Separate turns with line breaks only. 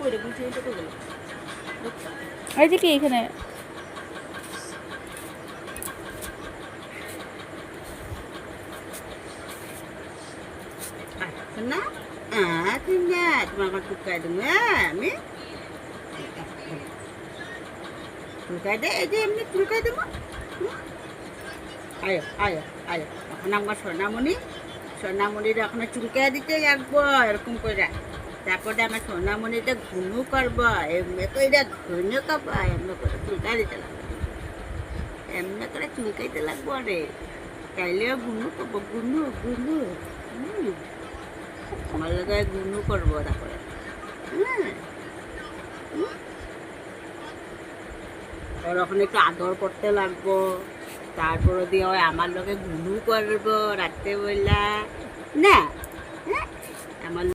করে বুঝে এটা তো গেল
এই যে কি এখানে
না তুই না তোমার আমার টুকাই দেবো আমি টুকাই দে এই যে এমনি টুকাই দেবো আয় আয় আয় এখন আমার সোনামণির এখন চুলকাই দিতে রাখবো এরকম করে তারপরে আমার সোনামণিটা ঘুনু করবো এমনি করে ঘুনু করবো এমনি করে চুলকাই দিতে লাগবো এমনি করে চুলকাইতে লাগবো রে তাইলে ঘুনু করবো ঘুনু ঘুনু আমার জায়গায় ঘুনু করবো তারপরে হ্যাঁ ওর ওখানে একটু আদর করতে লাগবো তারপরে দিয়ে ওই আমার লোকে ঘুনু করবো রাত্রে বেলা না